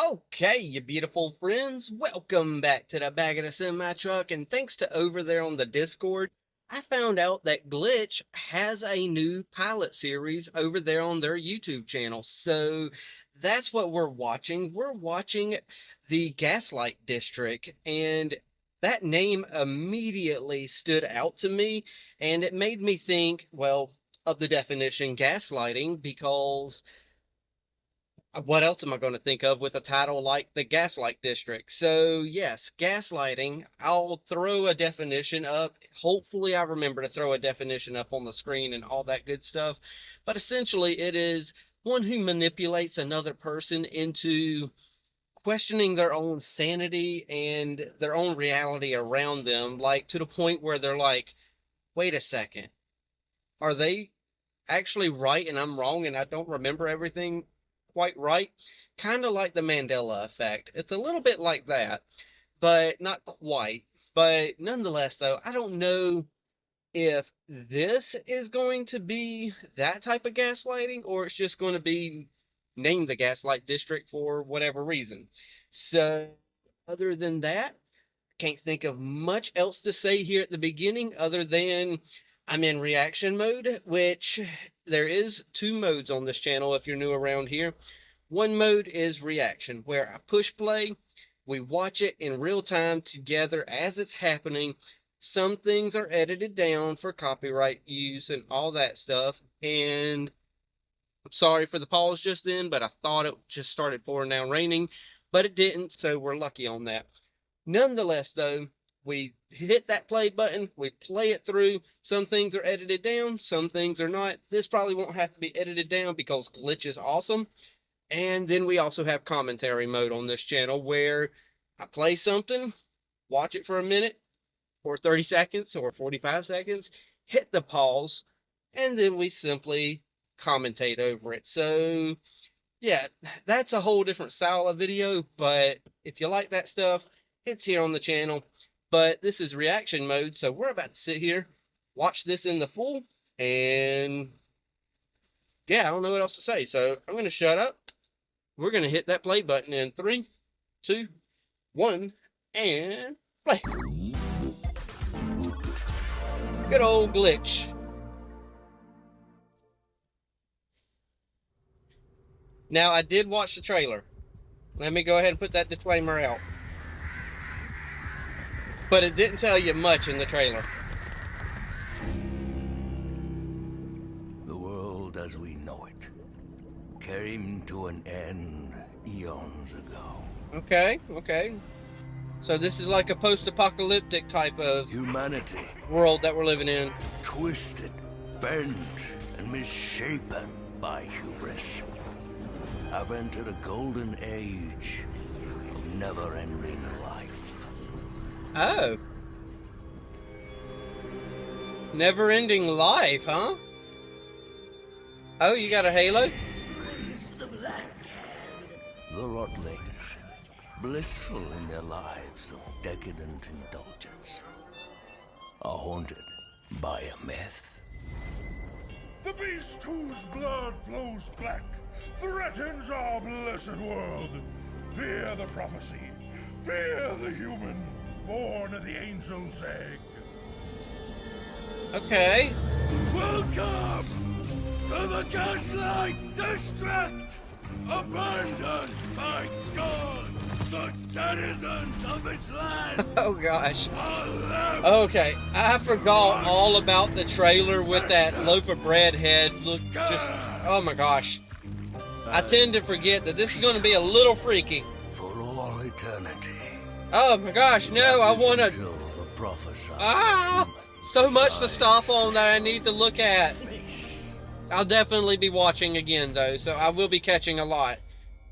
Okay, you beautiful friends, welcome back to the back of the semi-truck, and thanks to over there on the Discord, I found out that Glitch has a new pilot series over there on their YouTube channel. So that's what we're watching. We're watching the Gaslight District, and that name immediately stood out to me, and it made me think, well, of the definition gaslighting, because what else am I going to think of with a title like the Gaslight District? So yes, gaslighting. I'll throw a definition up. Hopefully I remember to throw a definition up on the screen and all that good stuff. But essentially it is one who manipulates another person into questioning their own sanity and their own reality around them, like to the point where they're like, wait a second, are they actually right and I'm wrong and I don't remember everything quite right? Kind of like the Mandela effect. It's a little bit like that, but not quite. But nonetheless, though, I don't know if this is going to be that type of gaslighting or it's just going to be named the Gaslight District for whatever reason. So, other than that, can't think of much else to say here at the beginning other than I'm in reaction mode, which there is two modes on this channel if you're new around here. One mode is reaction, where I push play, we watch it in real time together as it's happening. Some things are edited down for copyright use and all that stuff, and I'm sorry for the pause just then, but I thought it just started pouring down raining, but it didn't, so we're lucky on that. Nonetheless, though, we hit that play button, we play it through. Some things are edited down, some things are not. This probably won't have to be edited down because Glitch is awesome. And then we also have commentary mode on this channel where I play something, watch it for a minute, or 30 seconds, or 45 seconds, hit the pause, and then we simply commentate over it. So, yeah, that's a whole different style of video, but if you like that stuff, it's here on the channel. But this is reaction mode, so we're about to sit here, watch this in the full, and yeah, I don't know what else to say. So I'm going to shut up. We're going to hit that play button in 3, 2, 1, and play. Good old Glitch. Now, I did watch the trailer. Let me go ahead and put that disclaimer out. But it didn't tell you much in the trailer. The world as we know it came to an end eons ago. Okay. So this is like a post-apocalyptic type of humanity world that we're living in. Twisted, bent, and misshapen by hubris, have entered a golden age of never-ending life. Oh. Never-ending life, huh? Oh, you got a halo? The Rotlings, blissful in their lives of decadent indulgence, are haunted by a myth. The beast whose blood flows black threatens our blessed world. Fear the prophecy. Fear the human born of the angel's egg. Okay. Welcome to the Gaslight District, abandoned by God, the denizens of this land. Oh gosh. Okay, I forgot all about the trailer with that loaf of bread head. Look, just, oh my gosh. I tend to forget that this is going to be a little freaky. For all eternity. Oh my gosh, no, I want to... so much to stop on that I need to look at. I'll definitely be watching again though, so I will be catching a lot.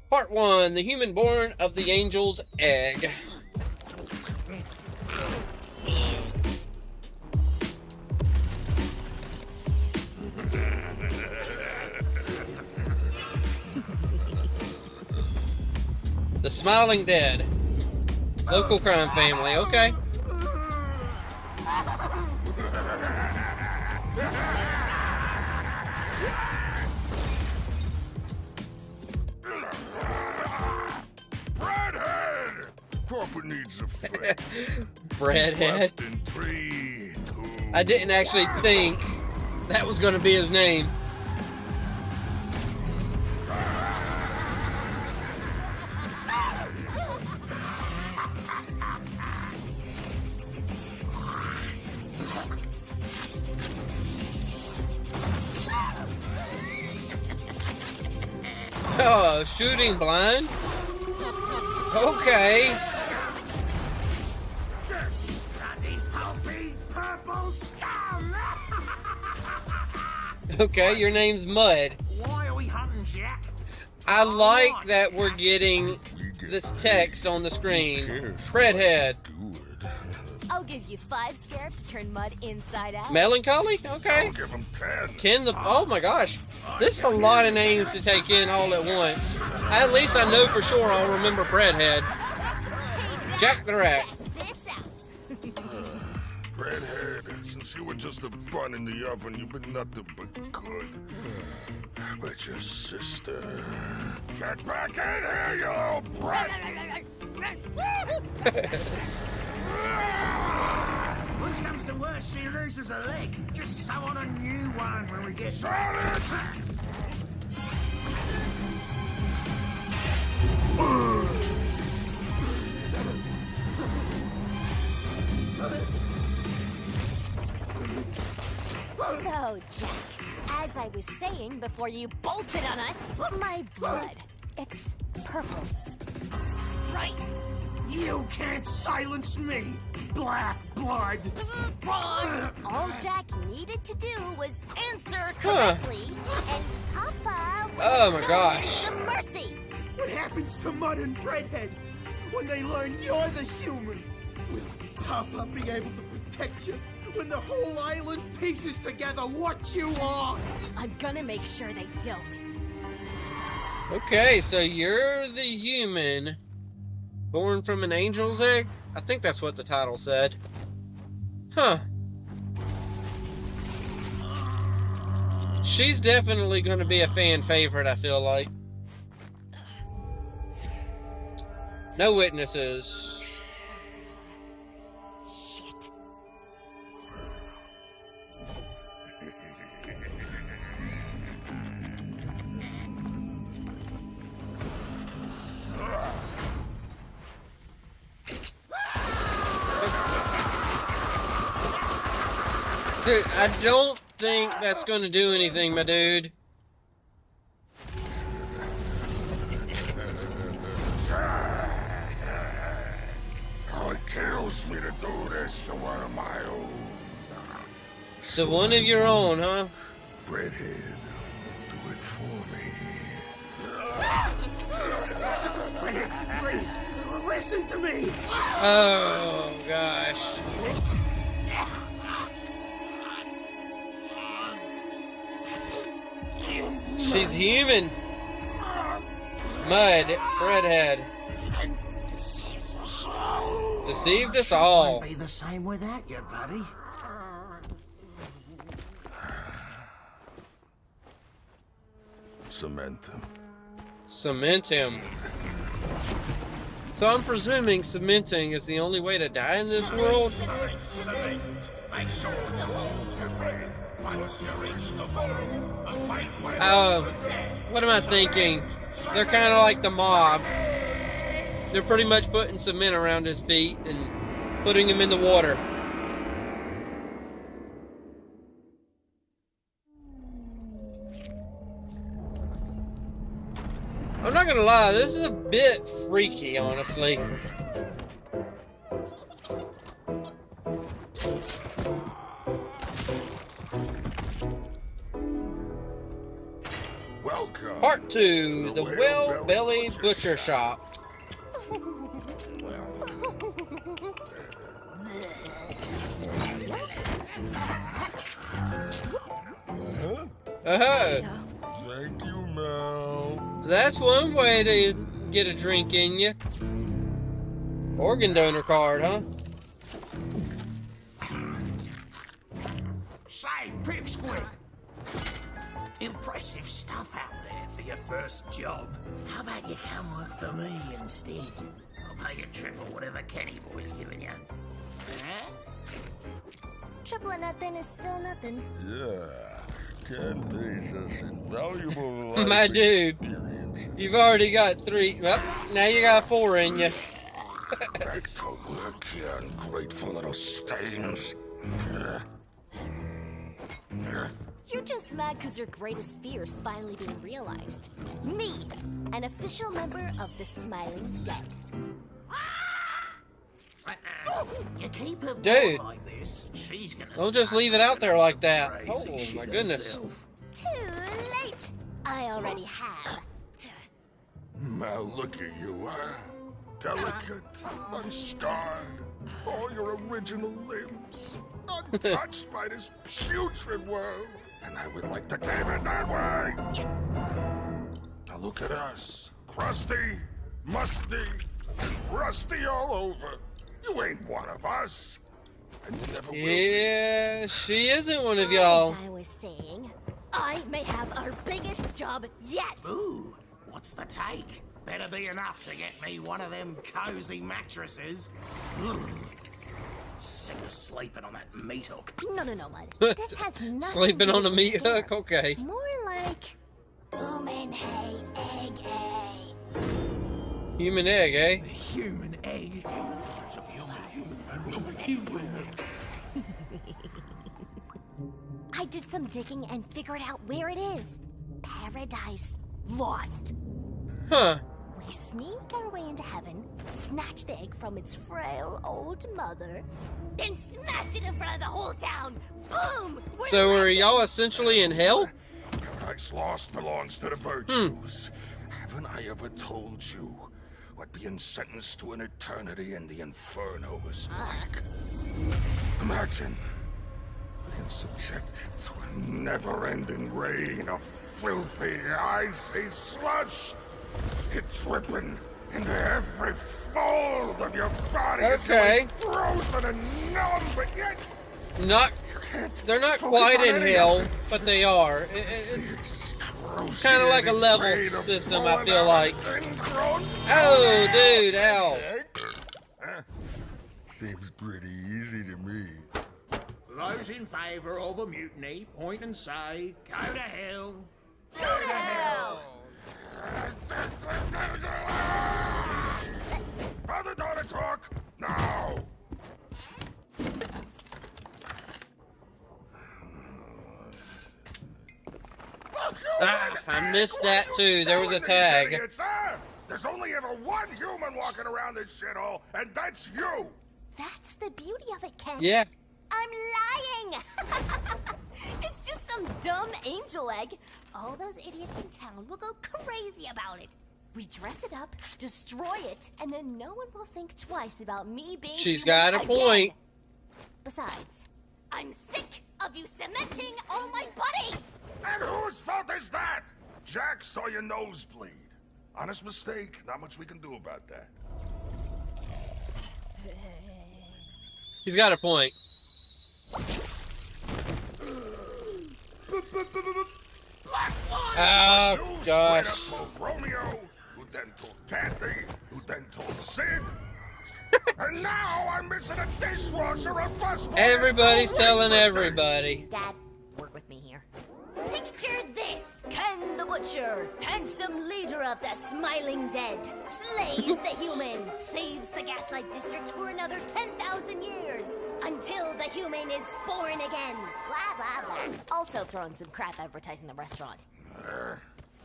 Part 1, the human born of the angel's egg. The Smiling Dead. Local crime family, okay. corporate needs a friend. Breadhead. Left in 3, 2. I didn't actually think that was going to be his name. Oh, shooting blind? Okay. Dirty, bloody, pulpy, purple scum! Okay, your name's Mud. Why are we hunting, Jack? I like that we're getting this text on the screen. Fredhead. I'll give you 5 scarab to turn Mud inside out. Melancholy? Okay. I'll give him 10. Ken the... Oh my gosh. This is a lot of names to take in all at once. At least I know for sure I'll remember Fredhead. Jack the Rat. Check this out. Breadhead, since you were just a bun in the oven, you've been nothing but good. But your sister... Get back in here, you little brat! Worst comes to worst, she loses a leg. Just sew on a new one when we get back to So, Jack, as I was saying before you bolted on us, my blood, it's purple. Right? You can't silence me, black blood. All Jack needed to do was answer correctly, and Papa would Oh my show gosh. you some mercy. What happens to Mud and Breadhead when they learn you're the human? Will Papa be able to protect you when the whole island pieces together what you are? I'm gonna make sure they don't. Okay, so you're the human born from an angel's egg? I think that's what the title said. Huh. She's definitely going to be a fan favorite, I feel like. No witnesses. Shit. Dude, I don't think that's going to do anything, my dude. Oh, it kills me to do this to one of my own. The one of your own, huh? Breadhead, do it for me. Please, listen to me. Oh, gosh. She's human. Mud, Fredhead. Deceived us all. Won't be the same without you, buddy. Cement him. Cement him. So I'm presuming cementing is the only way to die in this world? Make sure to hold your breath. Once you reach the bottom, a fight where What am I thinking? They're kind of like the mob. They're pretty much putting cement around his feet and putting him in the water. I'm not gonna lie, this is a bit freaky, honestly. welcome. Part 2, the Well-Bellied Butcher Shop. Thank you, Mel. That's one way to get a drink in you. Organ donor card, huh? Say, Pipsqueak. Impressive stuff out there for your first job. How about you come work for me instead? I'll pay you triple whatever Kenny Boy's giving you. Huh? Triple or nothing is still nothing. Yeah, Ken pays us invaluable life My dude, experiences. you've already got 3. Well, now you got 4 in you. Back to work, you ungrateful little stains. You're just mad because your greatest fear's finally being realized. Me, an official member of the Smiling Dead. You keep her Dude, like this, she's gonna don't just start leave it out there cooking like some that. crazy Oh, shit my goodness. herself. Too late. I already have. Now look at you, huh? Delicate, unscarred, all your original limbs, untouched by this putrid world. And I would like to keep it that way. Now look at us. Crusty, musty, rusty all over. You ain't one of us. And you never will be. Yeah, she isn't one of y'all. As I was saying, I may have our biggest job yet. Ooh, what's the take? Better be enough to get me one of them cozy mattresses. Sick of sleeping on that meat hook. No, Mud. This has nothing Sleeping to do on a with meat scare. hook? Okay. More like human hay, egg, Human egg, eh? Human egg. I did some digging and figured out where it is. Paradise Lost. Huh. We sneak our way into heaven, snatch the egg from its frail old mother, then smash it in front of the whole town. Boom! We're So are legends. y'all essentially in hell? Paradise Lost belongs to the virtues. Haven't I ever told you what being sentenced to an eternity in the inferno is like? Imagine being subjected to a never-ending rain of filthy, icy slush. It dripping into every fold of your body. It's Okay. going frozen and numb, but yet Not. you can't They're not focus quite on in any hell, of it. but they are. It's kind of like a level system, I feel like. Oh, dude, ow. Seems pretty easy to me. Those in favour of a mutiny, point and say, go to hell. Go to hell! Father-daughter talk now. Ah, I missed that too. There was a tag. Idiots, huh? There's only ever one human walking around this shithole, and that's you. That's the beauty of it, Ken. Yeah. I'm lying! It's just some dumb angel egg. All those idiots in town will go crazy about it. We dress it up, destroy it, and then no one will think twice about me being She's human got a again. point. Besides, I'm sick of you cementing all my buddies! And whose fault is that? Jack saw your nose bleed. Honest mistake. Not much we can do about that. He's got a point. Oh, You straight gosh. up told Romeo, who then told Kathy, who then told Sid. And now I'm missing a dishwasher, a busboy. Everybody's and two telling waitresses. everybody. Dad, work with me here. Picture this! Ken the Butcher, handsome leader of the Smiling Dead, slays the human, saves the Gaslight District for another 10,000 years, until the human is born again. Blah, blah, blah. Also throwing some crap advertising the restaurant.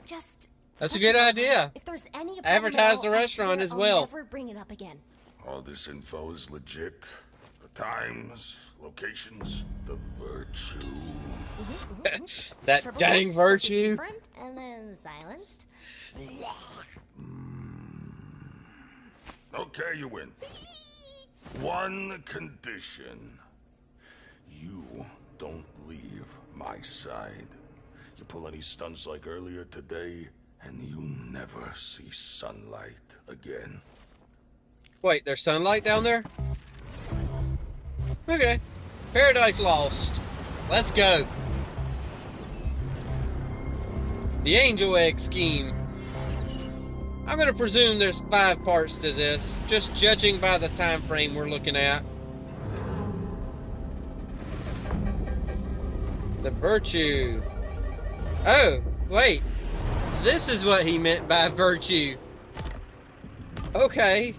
Just... That's a flip good it over. idea. If there's any Advertise problem at all, the restaurant I swear as I'll well. never bring it up again. All this info is legit. The times, locations, the virtue. That Triple dang checked, virtue. confirmed, and then silenced. Okay, you win. One condition. You don't leave my side. You pull any stunts like earlier today, and you never see sunlight again. Wait, there's sunlight down there? Okay. Paradise Lost. Let's go. The angel egg scheme. I'm going to presume there's 5 parts to this, just judging by the time frame we're looking at. The virtue. Oh, wait. This is what he meant by virtue. Okay.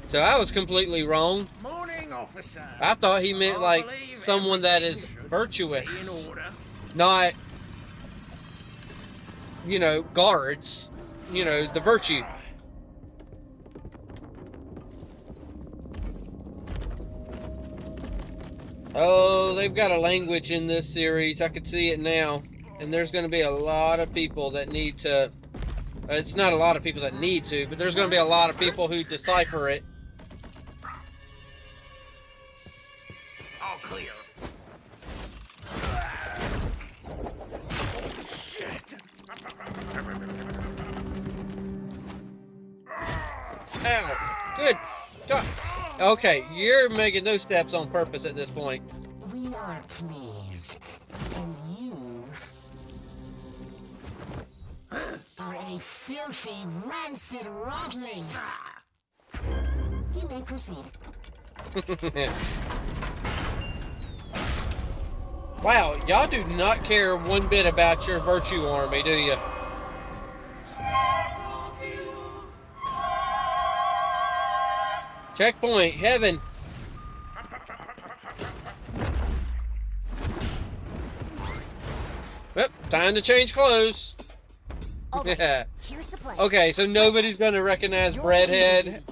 So I was completely wrong. Morning, officer. I thought he meant like someone that is virtuous. Not, you know, guards. You know, the virtue. Oh, they've got a language in this series. I can see it now. And there's going to be a lot of people that need to... It's not a lot of people that need to, but there's going to be a lot of people who decipher it. All clear. Shit. Ow. Good. God. Okay, you're making those steps on purpose at this point. We are pleased. And you are a filthy, rancid rotling. You may proceed. Wow, y'all do not care one bit about your virtue army, do you? Checkpoint, heaven. Yep, time to change clothes. Okay, Yeah. here's the plan. Okay, so nobody's gonna recognize Your Breadhead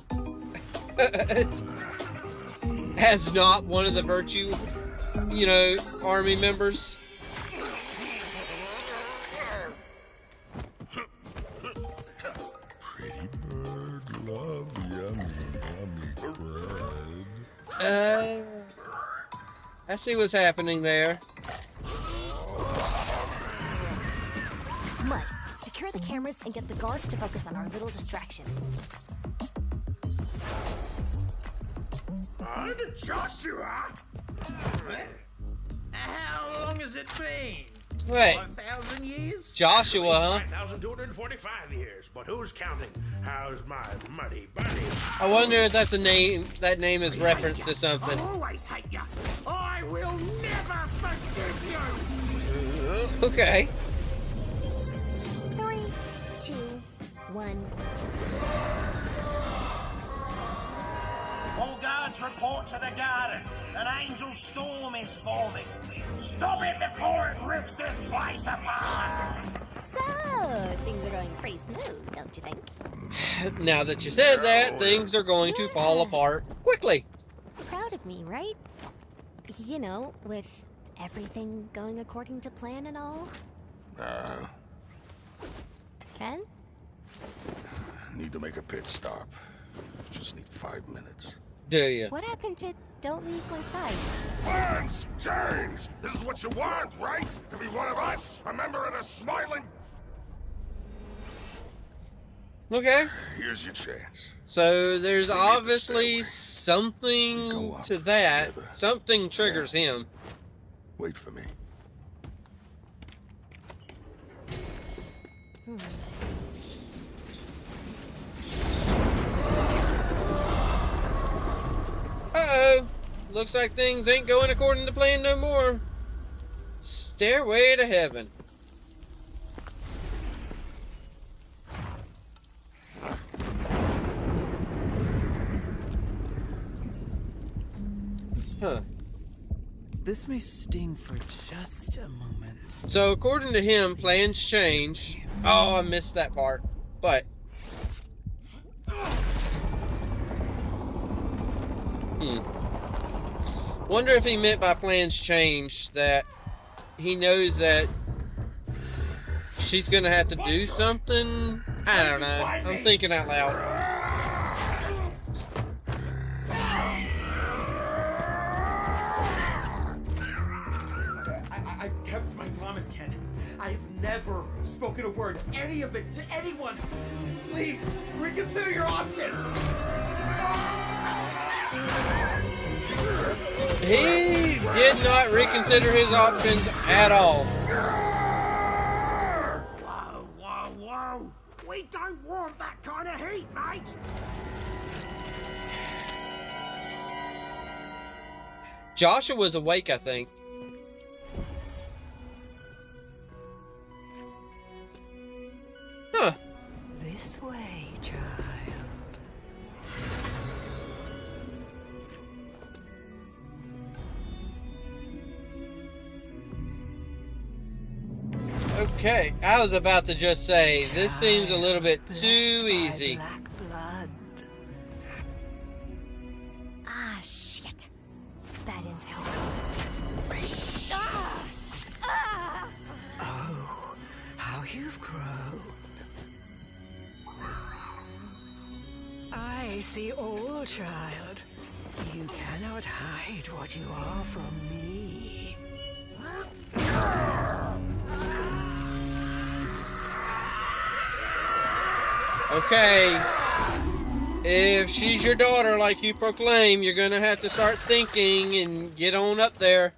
as not one of the virtue, you know, army members. Pretty bird, love, yummy, yummy bread. I see what's happening there. Mud, secure the cameras and get the guards to focus on our little distraction. I'm Joshua. How long has it been? Wait, 1,000 years? Joshua, huh? 5,245 years, but who's counting? How's my muddy buddy? I wonder if that's a name. That name is reference to something. I'll always hate you. I will never forgive you. Okay. 3, 2, 1. All guards report to the garden. An angel storm is forming. Stop it before it rips this place apart. So, things are going pretty smooth, don't you think? Now that you said that, things are going to fall apart quickly. Proud of me, right? You know, with everything going according to plan and all. Ken? Need to make a pit stop. Just need 5 minutes. Do you? What happened to don't leave my side? Plans change! This is what you want, right? To be one of us? A member of the Smiling... Okay. Here's your chance. So there's We need to obviously stay away. something Go up to that. together. Something triggers him. Wait for me. Uh-oh. Looks like things ain't going according to plan no more. Stairway to heaven. Huh. This may sting for just a moment. So according to him, plans change. Oh, I missed that part. But wonder if he meant by plans change that he knows that she's gonna have to do something. I don't know. I'm thinking out loud. I've kept my promise, Ken. I've never spoken a word, any of it, to anyone. Please, reconsider your options. He did not reconsider his options at all. We don't want that kind of heat, mate. Joshua was awake, I think. Huh. This way, child. Okay, I was about to just say, this seems a little bit too easy. Black blood. Ah, shit. That intel. Ah! Ah! Oh, how you've grown. I see all, child. You cannot hide what you are from me. Okay, if she's your daughter like you proclaim, you're gonna have to start thinking and get on up there.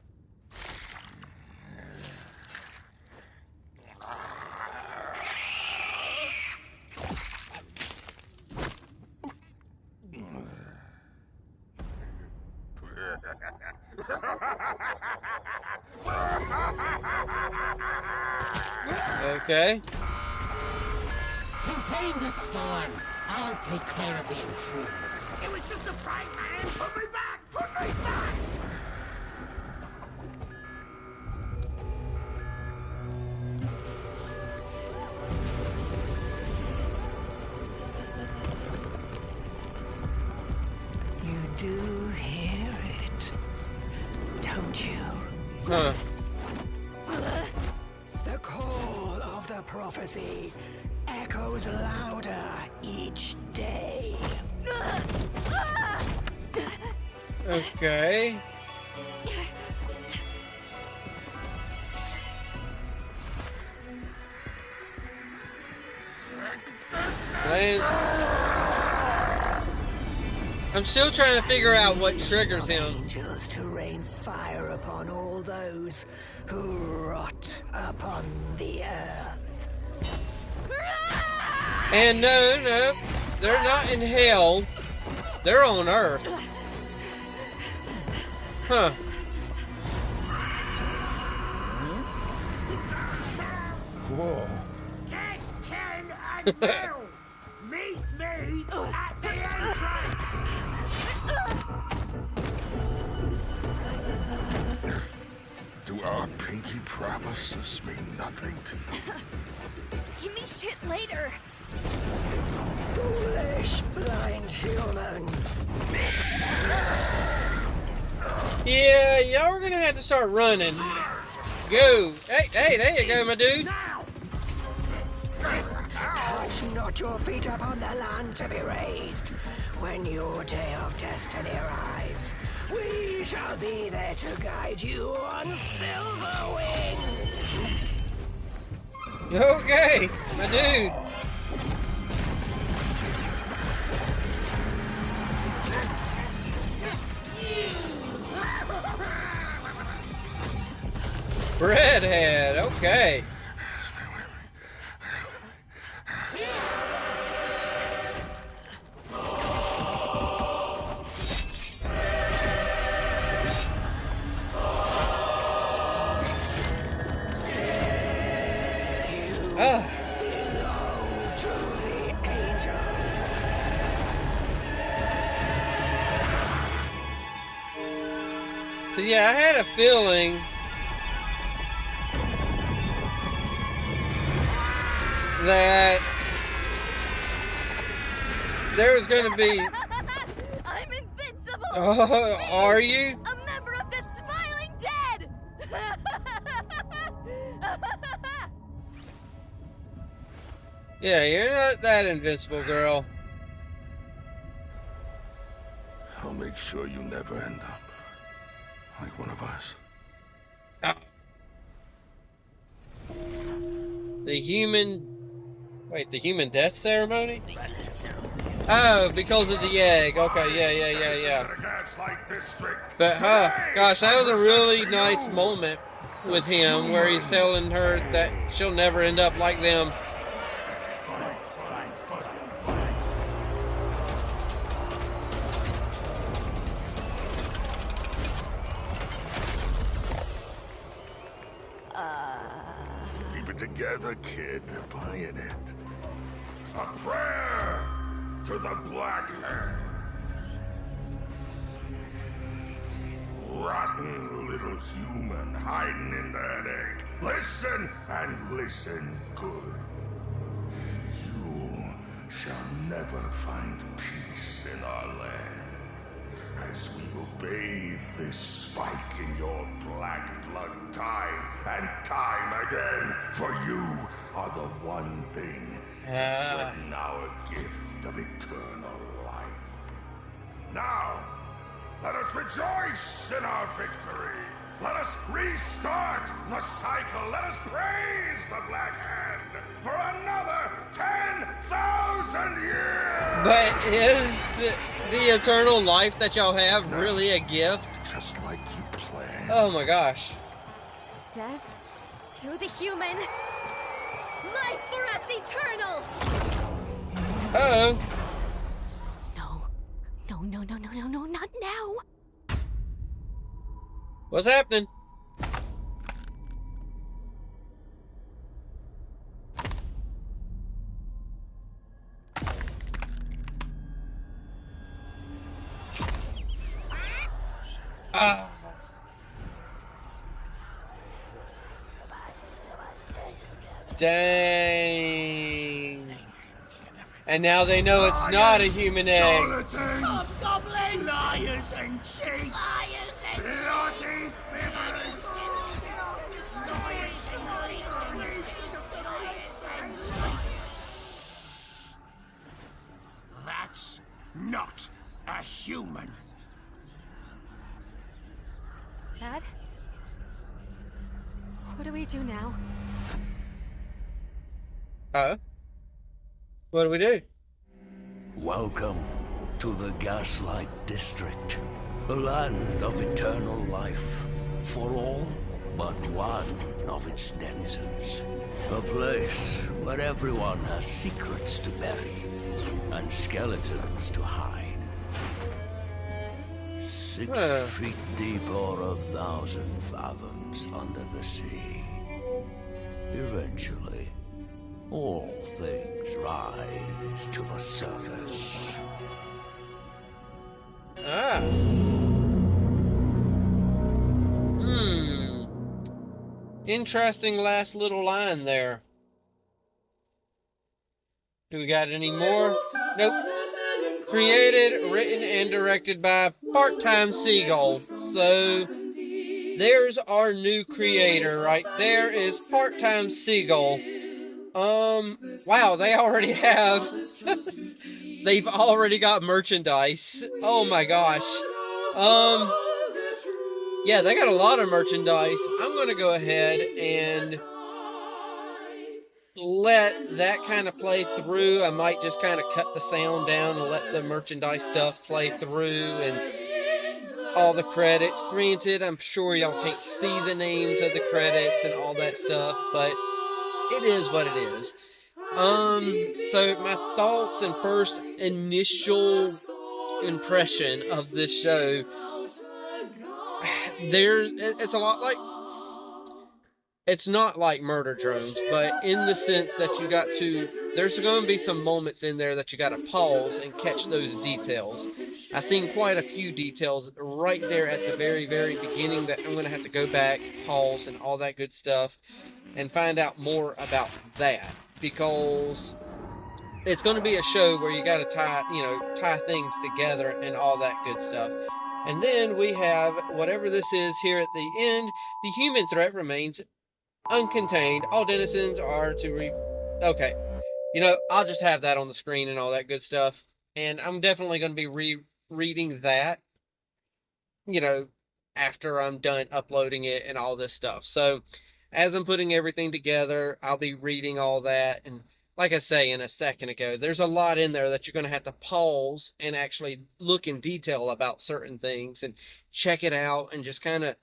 Okay. Contain the storm. I'll take care of the intruders. It was just a prank, man. Put me back. Put me back. You do hear it, don't you? Huh. The call of the prophecy echoes louder each day. Okay. I'm still trying to figure out what triggers him. Angels to rain fire upon all those who rot upon the earth. And no, they're not in hell. They're on Earth. Huh. Whoa. Get Ken and Bill. Meet me at the entrance. Do our pinky promises mean nothing to you? Give me shit later. Foolish, blind human. Yeah, y'all are gonna have to start running. Go. Hey, there you go, my dude. Touch not your feet upon the land to be raised. When your day of destiny arrives, we shall be there to guide you on silver wings. Okay, my dude. Redhead, okay. Belong to the angels. So yeah, I had a feeling that there was going to be... I'm invincible! Oh, are you? A member of the Smiling Dead! Yeah, you're not that invincible, girl. I'll make sure you never end up like one of us. The human... Wait, the human death ceremony? Oh, because of the egg. Okay, yeah. Gaslight District. But, gosh, that was a really nice moment with him where he's telling her that she'll never end up like them. together, kid. Buying it. A prayer to the Black Hand. Rotten little human hiding in that egg. Listen, and listen good. You shall never find peace in our land, as we will bathe this spike in your black blood time and time again, for you are the one thing to threaten our gift of eternal life. Now, let us rejoice in our victory. Let us restart the cycle. Let us praise the Black Hand for another 10,000 years. But is the eternal life that y'all have really a gift? Just like you planned. Oh my gosh. Death to the human. Life for us eternal. Uh-oh. No, not now. What's happening? Ah. Dang. And now they know it's not a human egg. Hobgoblins! Liars and cheats! Liars and Bloody fibbers! That's not a human. Dad? What do we do now? What do we do? Welcome to the Gaslight District, the land of eternal life for all but one of its denizens. A place where everyone has secrets to bury and skeletons to hide. 6 feet deep or 1,000 fathoms under the sea. Eventually, all things rise to the surface. Interesting last little line there. Do we got any more? Nope. Created, written, and directed by Part-Time Seagull. So, there's our new creator right there is Part-Time Seagull. Wow, they already have... They've already got merchandise. Oh my gosh. Yeah, they got a lot of merchandise. I'm gonna go ahead and let that kind of play through. I might just kind of cut the sound down and let the merchandise stuff play through and all the credits. Granted, I'm sure y'all can't see the names of the credits and all that stuff, but it is what it is. So my thoughts and first initial impression of this show, it's a lot like, it's not like Murder Drones, but in the sense that you got to, there's going to be some moments in there that you got to pause and catch those details. I've seen quite a few details right there at the very, very beginning that I'm going to have to go back, pause, and all that good stuff, and find out more about that, because it's going to be a show where you got to tie things together and all that good stuff. And then we have whatever this is here at the end. The human threat remains uncontained. All denizens are to okay. I'll just have that on the screen and all that good stuff. And I'm definitely going to be rereading that, after I'm done uploading it and all this stuff. So, as I'm putting everything together, I'll be reading all that. And like I say in a second ago, there's a lot in there that you're going to have to pause and actually look in detail about certain things and check it out and just kind of,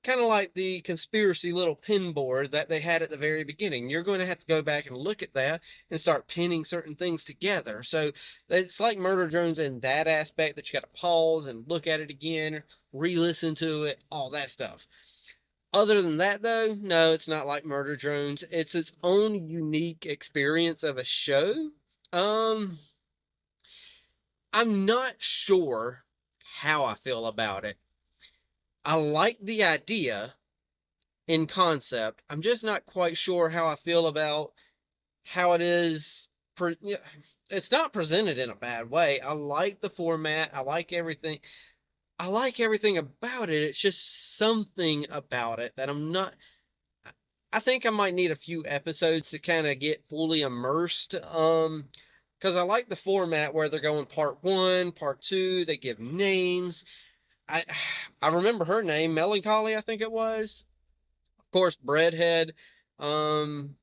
kind of like the conspiracy little pin board that they had at the very beginning. You're going to have to go back and look at that and start pinning certain things together. So it's like Murder Drones in that aspect, that you got to pause and look at it again, re-listen to it, all that stuff. Other than that, though, no, it's not like Murder Drones. It's its own unique experience of a show. Um, I'm not sure how I feel about it. I like the idea in concept. I'm just not quite sure how I feel about how it is. It's not presented in a bad way. I like the format. I like everything. I like everything about it. It's just something about it that I'm not. I think I might need a few episodes to kind of get fully immersed. Because I like the format where they're going part one, part two. They give names. I I remember her name, Melancholy, I think it was. Of course, Breadhead. Um,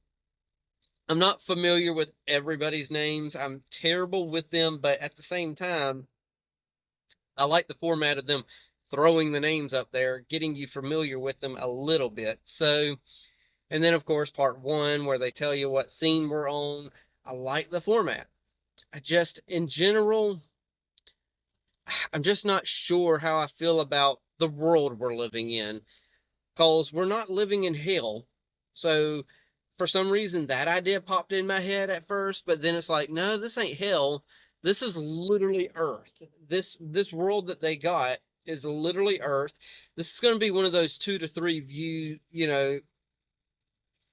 I'm not familiar with everybody's names. I'm terrible with them, but at the same time, I like the format of them throwing the names up there, getting you familiar with them a little bit. So, and then of course, part one, where they tell you what scene we're on. I like the format. I just, in general, I'm just not sure how I feel about the world we're living in. Because we're not living in hell. So, for some reason, that idea popped in my head at first, but then it's like, no, this ain't hell. This is literally Earth. This world that they got is literally Earth. This is going to be one of those 2 to 3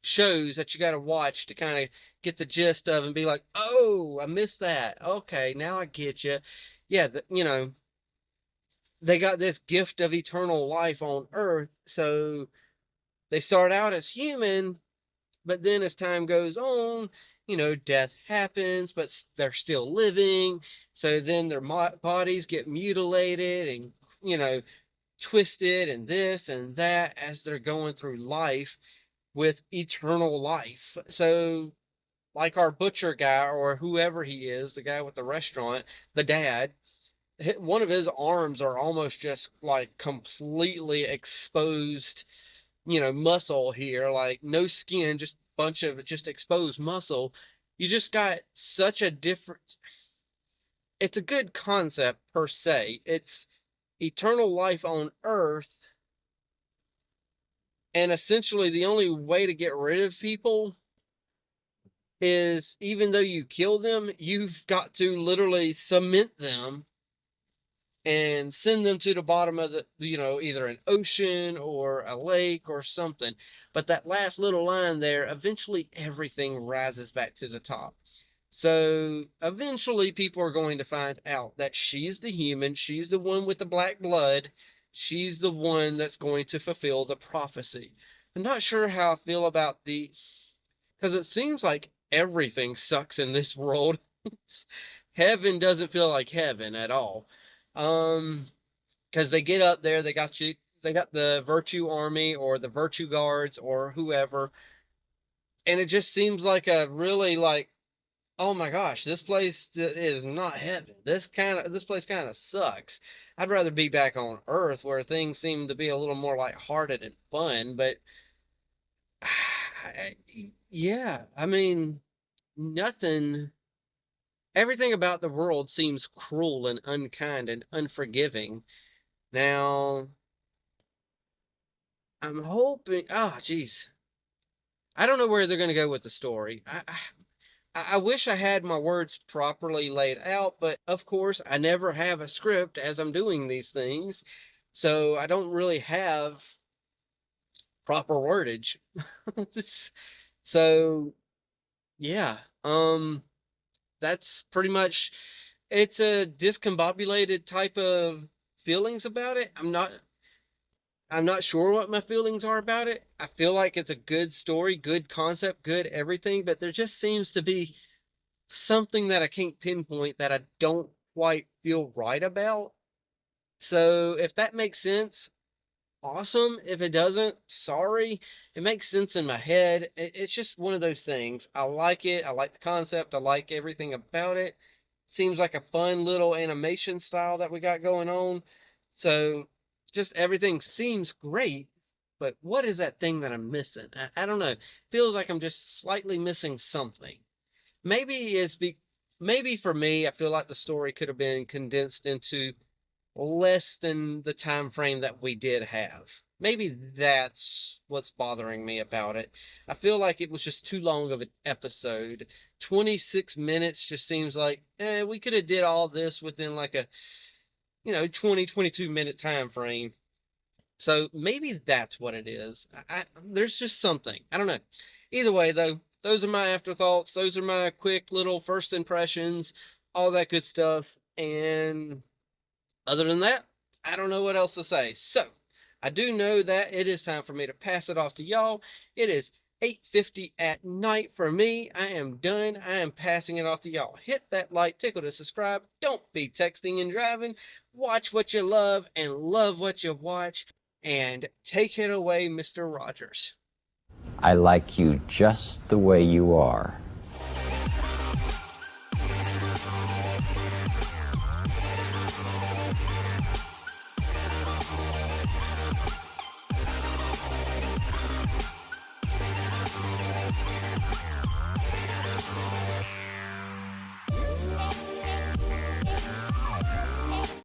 shows that you got to watch to kind of get the gist of and be like, oh, I missed that. Okay, now I get you. Yeah, they got this gift of eternal life on Earth, so they start out as human, but then as time goes on, death happens, but they're still living. So then their bodies get mutilated and, twisted and this and that as they're going through life with eternal life. So, like our butcher guy or whoever he is, the guy with the restaurant, the dad, one of his arms are almost just like completely exposed, muscle here, like no skin, just bunch of just exposed muscle. You just got such a different, it's a good concept per se. It's eternal life on Earth, and essentially the only way to get rid of people is, even though you kill them, you've got to literally cement them and send them to the bottom of the, either an ocean or a lake or something. But that last little line there, eventually everything rises back to the top. So eventually people are going to find out that she's the human, she's the one with the black blood, she's the one that's going to fulfill the prophecy. I'm not sure how I feel about because it seems like everything sucks in this world. Heaven doesn't feel like heaven at all. Because they get up there, they got the virtue army or the virtue guards or whoever, and it just seems like a really like, oh my gosh, this place is not heaven. This place kind of sucks. I'd rather be back on Earth where things seem to be a little more lighthearted and fun. But yeah, I mean, nothing. Everything about the world seems cruel and unkind and unforgiving. Now, I'm hoping. Oh, jeez. I don't know where they're going to go with the story. I wish I had my words properly laid out, but of course, I never have a script as I'm doing these things, so I don't really have proper wordage. So, yeah. That's pretty much. It's a discombobulated type of feelings about it. I'm not sure what my feelings are about it. I feel like it's a good story, good concept, good everything, but there just seems to be something that I can't pinpoint that I don't quite feel right about. So if that makes sense, awesome. If it doesn't, sorry. It makes sense in my head. It's just one of those things. I like it. I like the concept. I like everything about it. Seems like a fun little animation style that we got going on. So just everything seems great. But what is that thing that I'm missing? I don't know. Feels like I'm just slightly missing something. Maybe maybe for me, I feel like the story could have been condensed into less than the time frame that we did have. Maybe that's what's bothering me about it. I feel like it was just too long of an episode. 26 minutes just seems like, we could have did all this within like a, 20, 22-minute time frame. So maybe that's what it is. There's just something. I don't know. Either way, though, those are my afterthoughts. Those are my quick little first impressions, all that good stuff. And other than that, I don't know what else to say. So, I do know that it is time for me to pass it off to y'all. It is 8:50 at night for me. I am done. I am passing it off to y'all. Hit that like, tickle to subscribe. Don't be texting and driving. Watch what you love and love what you watch. And take it away, Mr. Rogers. I like you just the way you are.